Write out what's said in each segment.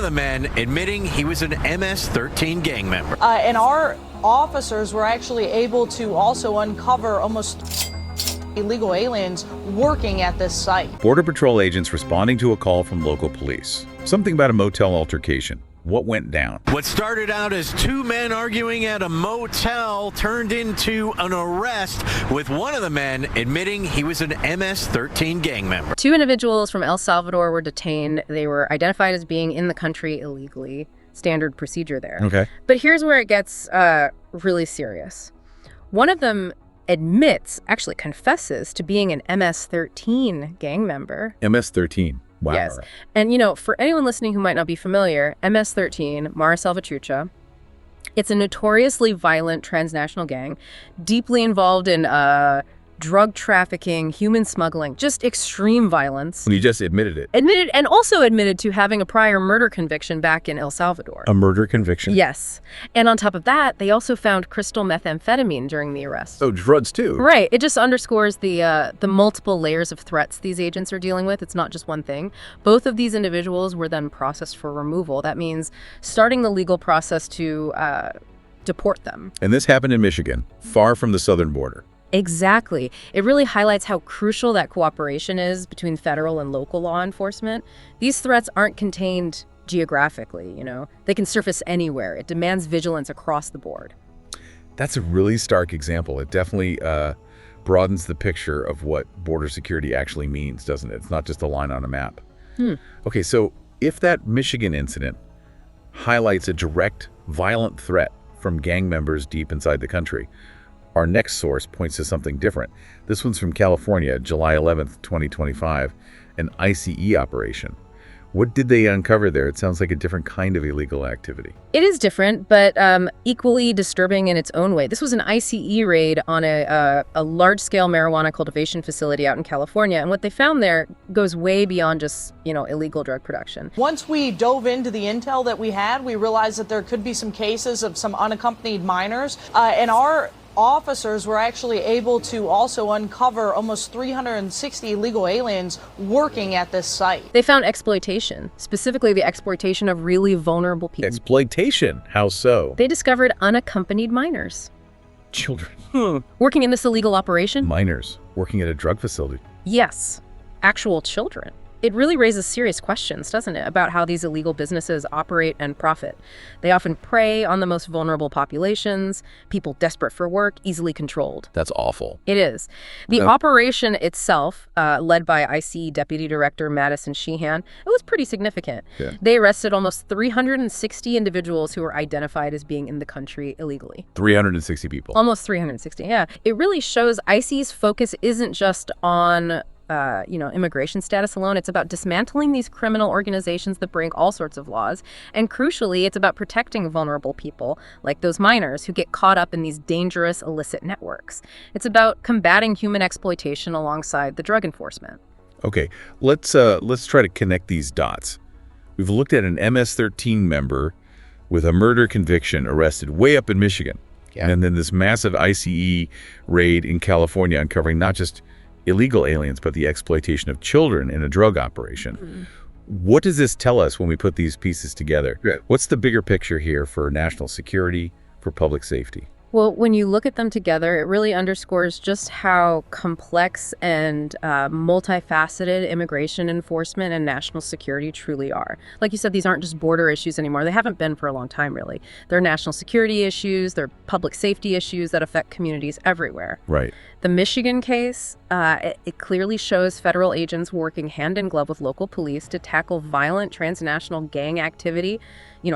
of the men admitting he was an MS-13 gang member. And our officers were actually able to also uncover almost illegal aliens working at this site. Border Patrol agents responding to a call from local police. Something about a motel altercation. What went down? What started out as two men arguing at a motel turned into an arrest, with one of the men admitting he was an MS-13 gang member. Two individuals from El Salvador were detained. They were identified as being in the country illegally. Standard procedure there. Okay. But here's where it gets really serious. One of them actually confesses to being an MS-13 gang member. MS-13. Wow. Yes. And, for anyone listening who might not be familiar, MS-13, Mara Salvatrucha, it's a notoriously violent transnational gang, deeply involved in drug trafficking, human smuggling, just extreme violence. When you just admitted it. Admitted to having a prior murder conviction back in El Salvador. A murder conviction? Yes. And on top of that, they also found crystal methamphetamine during the arrest. Oh, drugs too. Right. It just underscores the multiple layers of threats these agents are dealing with. It's not just one thing. Both of these individuals were then processed for removal. That means starting the legal process to deport them. And this happened in Michigan, far from the southern border. Exactly. It really highlights how crucial that cooperation is between federal and local law enforcement. These threats aren't contained geographically, They can surface anywhere. It demands vigilance across the board. That's a really stark example. It definitely broadens the picture of what border security actually means, doesn't it? It's not just a line on a map. Okay, so if that Michigan incident highlights a direct, violent threat from gang members deep inside the country, our next source points to something different. This one's from California, July 11th, 2025, an ICE operation. What did they uncover there? It sounds like a different kind of illegal activity. It is different, but equally disturbing in its own way. This was an ICE raid on a large-scale marijuana cultivation facility out in California, and what they found there goes way beyond just, illegal drug production. Once we dove into the intel that we had, we realized that there could be some cases of some unaccompanied minors, and our officers were actually able to also uncover almost 360 illegal aliens working at this site. They found exploitation, specifically the exploitation of really vulnerable people. Exploitation? How so? They discovered unaccompanied minors. Children. Working in this illegal operation? Minors working at a drug facility. Yes, actual children. It really raises serious questions, doesn't it, about how these illegal businesses operate and profit. They often prey on the most vulnerable populations, people desperate for work, easily controlled. That's awful. It is. The operation itself, led by ICE Deputy Director Madison Sheehan, it was pretty significant. Yeah. They arrested almost 360 individuals who were identified as being in the country illegally. 360 people. Almost 360, yeah. It really shows ICE's focus isn't just on immigration status alone. It's about dismantling these criminal organizations that break all sorts of laws. And crucially, it's about protecting vulnerable people, like those minors who get caught up in these dangerous illicit networks. It's about combating human exploitation alongside the drug enforcement. Okay, let's try to connect these dots. We've looked at an MS-13 member with a murder conviction arrested way up in Michigan. Yeah. And then this massive ICE raid in California uncovering not just illegal aliens, but the exploitation of children in a drug operation. Mm-hmm. What does this tell us when we put these pieces together? Yeah. What's the bigger picture here for national security, for public safety? Well, when you look at them together, it really underscores just how complex and multifaceted immigration enforcement and national security truly are. Like you said, these aren't just border issues anymore. They haven't been for a long time, really. They're national security issues. They're public safety issues that affect communities everywhere. Right. The Michigan case, it clearly shows federal agents working hand in glove with local police to tackle violent transnational gang activity,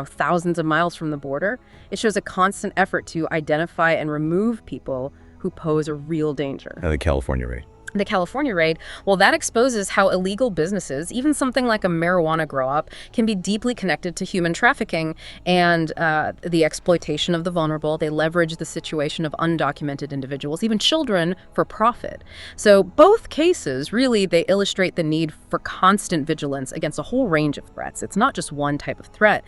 thousands of miles from the border. It shows a constant effort to identify and remove people who pose a real danger. And the California raid. The California raid, well, that exposes how illegal businesses, even something like a marijuana grow-up, can be deeply connected to human trafficking and the exploitation of the vulnerable. They leverage the situation of undocumented individuals, even children, for profit. So both cases, really, they illustrate the need for constant vigilance against a whole range of threats. It's not just one type of threat.